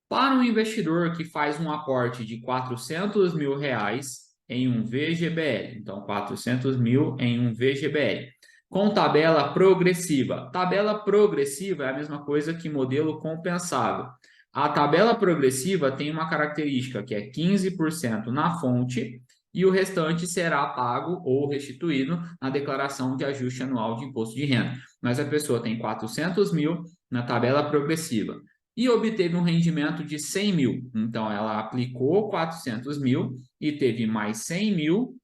Para um investidor que faz um aporte de R$ 400.000 em um VGBL, então 400 mil em um VGBL, com tabela progressiva. Tabela progressiva é a mesma coisa que modelo compensável. A tabela progressiva tem uma característica que é 15% na fonte e o restante será pago ou restituído na declaração de ajuste anual de imposto de renda. Mas a pessoa tem 400 mil na tabela progressiva e obteve um rendimento de 100 mil. Então, ela aplicou 400 mil e teve mais 100 mil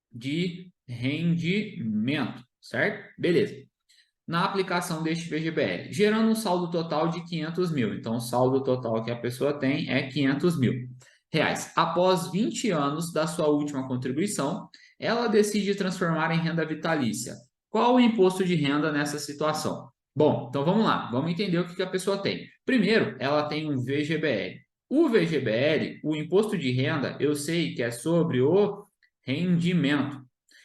de rendimento, certo? Beleza. Na aplicação deste VGBL, gerando um saldo total de 500 mil. Então, o saldo total que a pessoa tem é 500 mil reais. Após 20 anos da sua última contribuição, ela decide transformar em renda vitalícia. Qual o imposto de renda nessa situação? Bom, então vamos lá, vamos entender o que a pessoa tem. Primeiro, ela tem um VGBL. O VGBL, o imposto de renda, eu sei que é sobre o rendimento.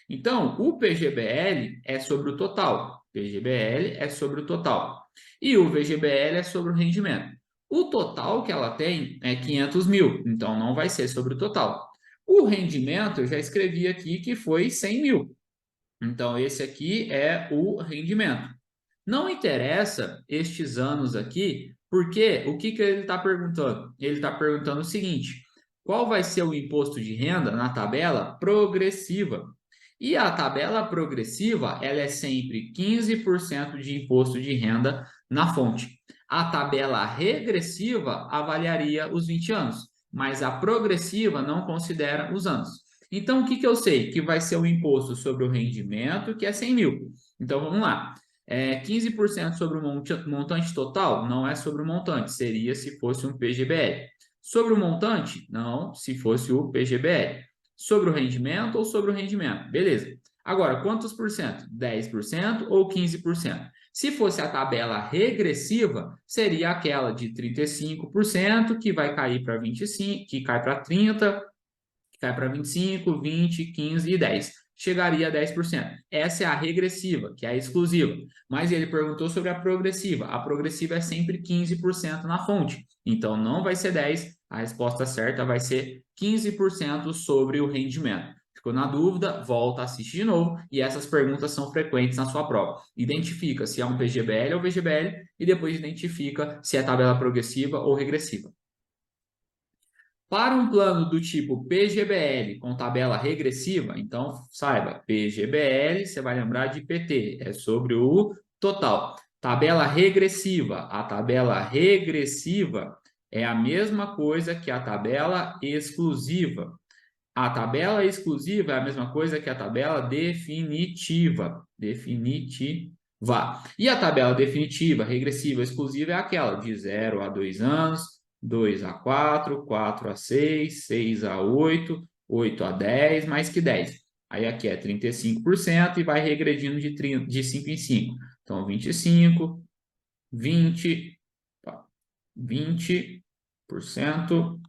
Então, o PGBL é sobre o total. PGBL é sobre o total. E o VGBL é sobre o rendimento. O total que ela tem é 500 mil, então não vai ser sobre o total. O rendimento, eu já escrevi aqui que foi 100 mil. Então, esse aqui é o rendimento. Não interessa estes anos aqui, porque o que ele está perguntando? Ele está perguntando o seguinte: qual vai ser o imposto de renda na tabela progressiva? E a tabela progressiva, ela é sempre 15% de imposto de renda na fonte. A tabela regressiva avaliaria os 20 anos, mas a progressiva não considera os anos. Então, o que eu sei? Que vai ser o imposto sobre o rendimento, que é 100 mil. Então, vamos lá. 15% sobre o montante total? Não é sobre o montante, seria se fosse um PGBL. Sobre o montante? Não, se fosse o PGBL. Sobre o rendimento ou sobre o rendimento? Beleza. Agora, quantos por cento? 10% ou 15%? Se fosse a tabela regressiva, seria aquela de 35%, que vai cair para 25%, que cai para 30%, que cai para 25%, 20%, 15% e 10%. Chegaria a 10%. Essa é a regressiva, que é a exclusiva. Mas ele perguntou sobre a progressiva. A progressiva é sempre 15% na fonte. Então, não vai ser 10%. A resposta certa vai ser 15% sobre o rendimento. Ficou na dúvida? Volta, assiste de novo. E essas perguntas são frequentes na sua prova. Identifica se é um PGBL ou VGBL e depois identifica se é tabela progressiva ou regressiva. Para um plano do tipo PGBL com tabela regressiva, então saiba, PGBL, você vai lembrar de PT, é sobre o total. Tabela regressiva, a tabela regressiva é a mesma coisa que a tabela exclusiva. A tabela exclusiva é a mesma coisa que a tabela definitiva. Definitiva. E a tabela definitiva, regressiva, exclusiva é aquela de 0 a 2 anos, 2 a 4, 4 a 6, 6 a 8, 8 a 10, mais que 10. Aí aqui é 35% e vai regredindo de 5 em 5. Então, 25, 20, 20%,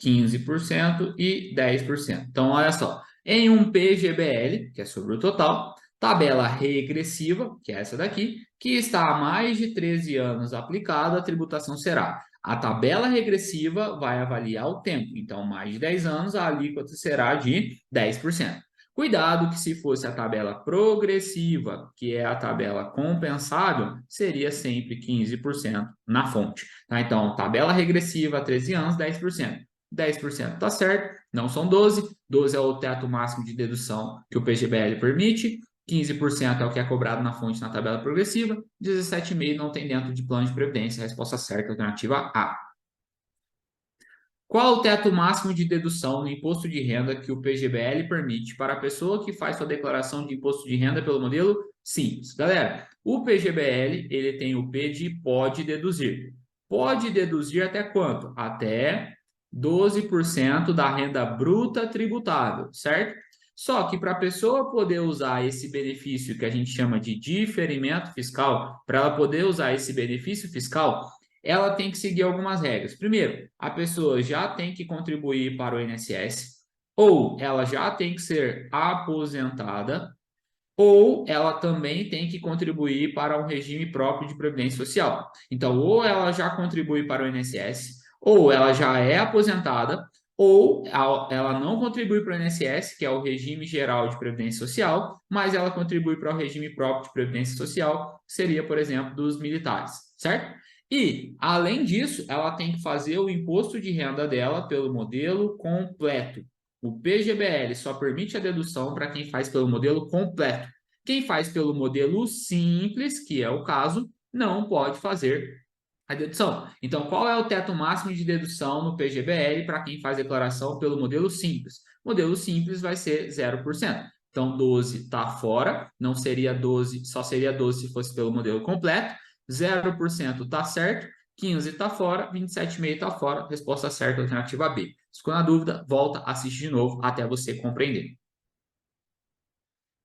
15% e 10%. Então, olha só, em um PGBL, que é sobre o total, tabela regressiva, que é essa daqui, que está há mais de 13 anos aplicada, a tributação será: a tabela regressiva vai avaliar o tempo, então mais de 10 anos a alíquota será de 10%. Cuidado que se fosse a tabela progressiva, que é a tabela compensável, seria sempre 15% na fonte. Tá? Então, tabela regressiva, 13 anos, 10%. 10% está certo, não são 12. 12 é o teto máximo de dedução que o PGBL permite. 15% é o que é cobrado na fonte na tabela progressiva. 17,5% não tem dentro de plano de previdência. A resposta certa, alternativa A. Qual o teto máximo de dedução no imposto de renda que o PGBL permite para a pessoa que faz sua declaração de imposto de renda pelo modelo simples? Galera, o PGBL ele tem o P de pode deduzir. Pode deduzir até quanto? Até 12% da renda bruta tributável, certo? Só que para a pessoa poder usar esse benefício que a gente chama de diferimento fiscal, para ela poder usar esse benefício fiscal, ela tem que seguir algumas regras. Primeiro, a pessoa já tem que contribuir para o INSS, ou ela já tem que ser aposentada, ou ela também tem que contribuir para um regime próprio de previdência social. Então, ou ela já contribui para o INSS, ou ela já é aposentada, ou ela não contribui para o INSS, que é o regime geral de previdência social, mas ela contribui para o regime próprio de previdência social, que seria, por exemplo, dos militares, certo? E, além disso, ela tem que fazer o imposto de renda dela pelo modelo completo. O PGBL só permite a dedução para quem faz pelo modelo completo. Quem faz pelo modelo simples, que é o caso, não pode fazer a dedução. Então, qual é o teto máximo de dedução no PGBL para quem faz declaração pelo modelo simples? O modelo simples vai ser 0%. Então, 12 está fora, não seria 12, só seria 12 se fosse pelo modelo completo. 0% está certo, 15 está fora, 27,5 está fora. Resposta certa, alternativa B. Se ficou na dúvida, volta, assiste de novo até você compreender.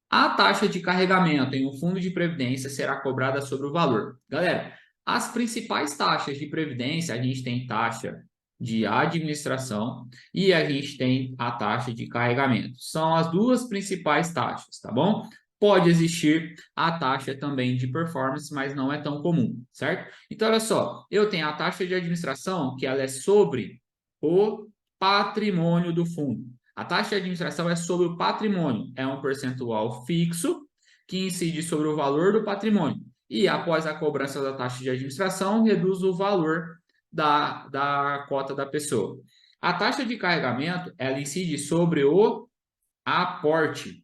A taxa de carregamento em um fundo de previdência será cobrada sobre o valor. Galera, as principais taxas de previdência, a gente tem taxa de administração e a gente tem a taxa de carregamento. São as duas principais taxas, tá bom? Pode existir a taxa também de performance, mas não é tão comum, certo? Então, olha só, eu tenho a taxa de administração, que ela é sobre o patrimônio do fundo. A taxa de administração é sobre o patrimônio, é um percentual fixo que incide sobre o valor do patrimônio. E após a cobrança da taxa de administração, reduz o valor da cota da pessoa. A taxa de carregamento, ela incide sobre o aporte,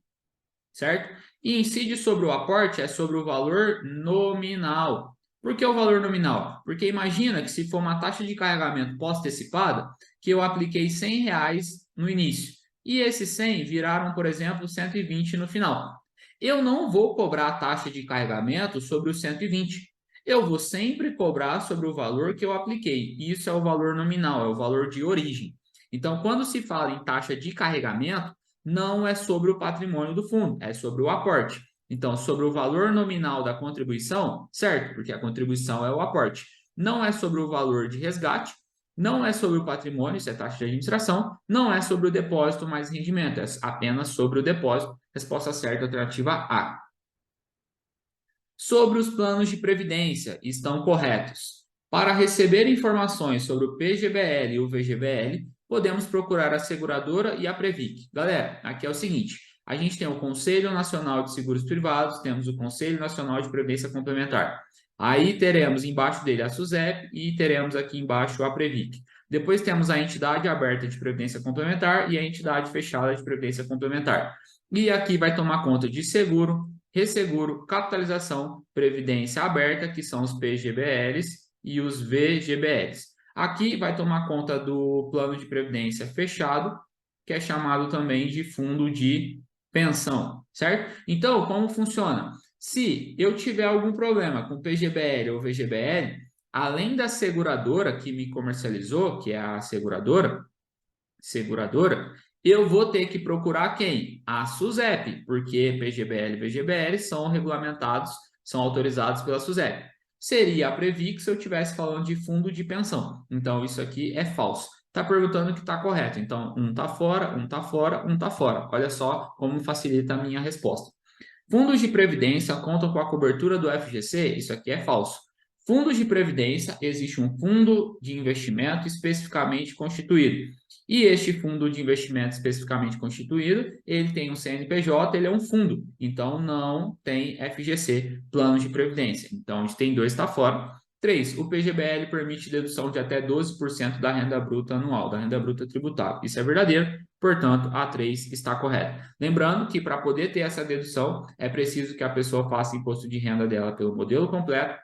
certo? E incide sobre o aporte é sobre o valor nominal. Por que o valor nominal? Porque imagina que se for uma taxa de carregamento pós-antecipada, que eu apliquei R$100 no início, e esses 100 viraram, por exemplo, 120 no final. Eu não vou cobrar a taxa de carregamento sobre os 120. Eu vou sempre cobrar sobre o valor que eu apliquei. Isso é o valor nominal, é o valor de origem. Então, quando se fala em taxa de carregamento, não é sobre o patrimônio do fundo, é sobre o aporte. Então, sobre o valor nominal da contribuição, certo? Porque a contribuição é o aporte. Não é sobre o valor de resgate, não é sobre o patrimônio, isso é taxa de administração, não é sobre o depósito mais rendimento, é apenas sobre o depósito. Resposta certa, alternativa A. Sobre os planos de previdência, estão corretos. Para receber informações sobre o PGBL e o VGBL, podemos procurar a seguradora e a Previc. Galera, aqui é o seguinte, a gente tem o Conselho Nacional de Seguros Privados, temos o Conselho Nacional de Previdência Complementar. Aí teremos embaixo dele a SUSEP e teremos aqui embaixo a Previc. Depois temos a entidade aberta de previdência complementar e a entidade fechada de previdência complementar. E aqui vai tomar conta de seguro, resseguro, capitalização, previdência aberta, que são os PGBLs e os VGBLs. Aqui vai tomar conta do plano de previdência fechado, que é chamado também de fundo de pensão, certo? Então, como funciona? Se eu tiver algum problema com PGBL ou VGBL, além da seguradora que me comercializou, que é a seguradora, eu vou ter que procurar quem? A SUSEP, porque PGBL e VGBL são regulamentados, são autorizados pela SUSEP. Seria a Previc se eu estivesse falando de fundo de pensão. Então, isso aqui é falso. Está perguntando que está correto. Então, um está fora, um está fora, um está fora. Olha só como facilita a minha resposta. Fundos de previdência contam com a cobertura do FGC? Isso aqui é falso. Fundos de previdência, existe um fundo de investimento especificamente constituído. E este fundo de investimento especificamente constituído, ele tem um CNPJ, ele é um fundo. Então, não tem FGC, plano de previdência. Então, a gente tem 2, está fora. 3, o PGBL permite dedução de até 12% da renda bruta anual, da renda bruta tributável. Isso é verdadeiro, portanto, a 3 está correta. Lembrando que para poder ter essa dedução, é preciso que a pessoa faça imposto de renda dela pelo modelo completo,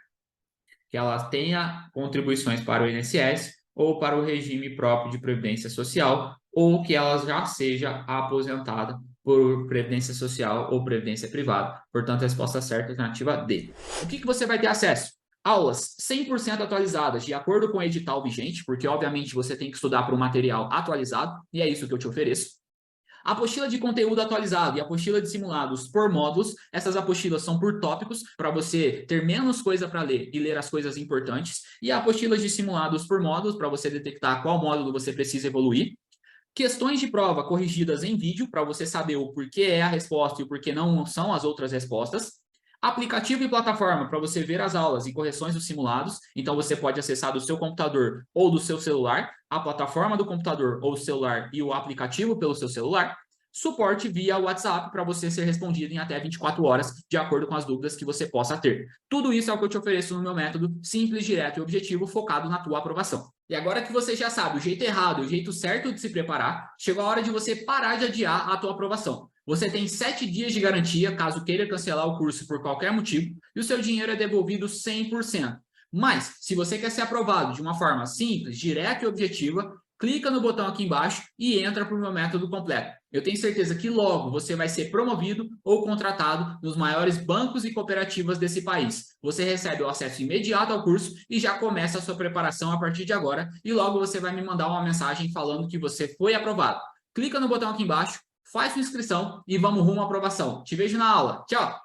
que ela tenha contribuições para o INSS ou para o regime próprio de previdência social, ou que ela já seja aposentada por previdência social ou previdência privada. Portanto, a resposta certa é a alternativa D. O que você vai ter acesso? Aulas 100% atualizadas, de acordo com o edital vigente, porque obviamente você tem que estudar para um material atualizado, e é isso que eu te ofereço. Apostila de conteúdo atualizado e apostila de simulados por módulos. Essas apostilas são por tópicos, para você ter menos coisa para ler e ler as coisas importantes. E apostilas de simulados por módulos, para você detectar qual módulo você precisa evoluir. Questões de prova corrigidas em vídeo, para você saber o porquê é a resposta e o porquê não são as outras respostas. Aplicativo e plataforma para você ver as aulas e correções dos simulados. Então, você pode acessar do seu computador ou do seu celular, a plataforma do computador ou celular e o aplicativo pelo seu celular. Suporte via WhatsApp para você ser respondido em até 24 horas, de acordo com as dúvidas que você possa ter. Tudo isso é o que eu te ofereço no meu método simples, direto e objetivo, focado na tua aprovação. E agora que você já sabe o jeito errado e o jeito certo de se preparar, chegou a hora de você parar de adiar a tua aprovação. Você tem 7 dias de garantia, caso queira cancelar o curso por qualquer motivo, e o seu dinheiro é devolvido 100%. Mas, se você quer ser aprovado de uma forma simples, direta e objetiva, clica no botão aqui embaixo e entra para o meu método completo. Eu tenho certeza que logo você vai ser promovido ou contratado nos maiores bancos e cooperativas desse país. Você recebe o acesso imediato ao curso e já começa a sua preparação a partir de agora, e logo você vai me mandar uma mensagem falando que você foi aprovado. Clica no botão aqui embaixo, faz sua inscrição e vamos rumo à aprovação. Te vejo na aula. Tchau!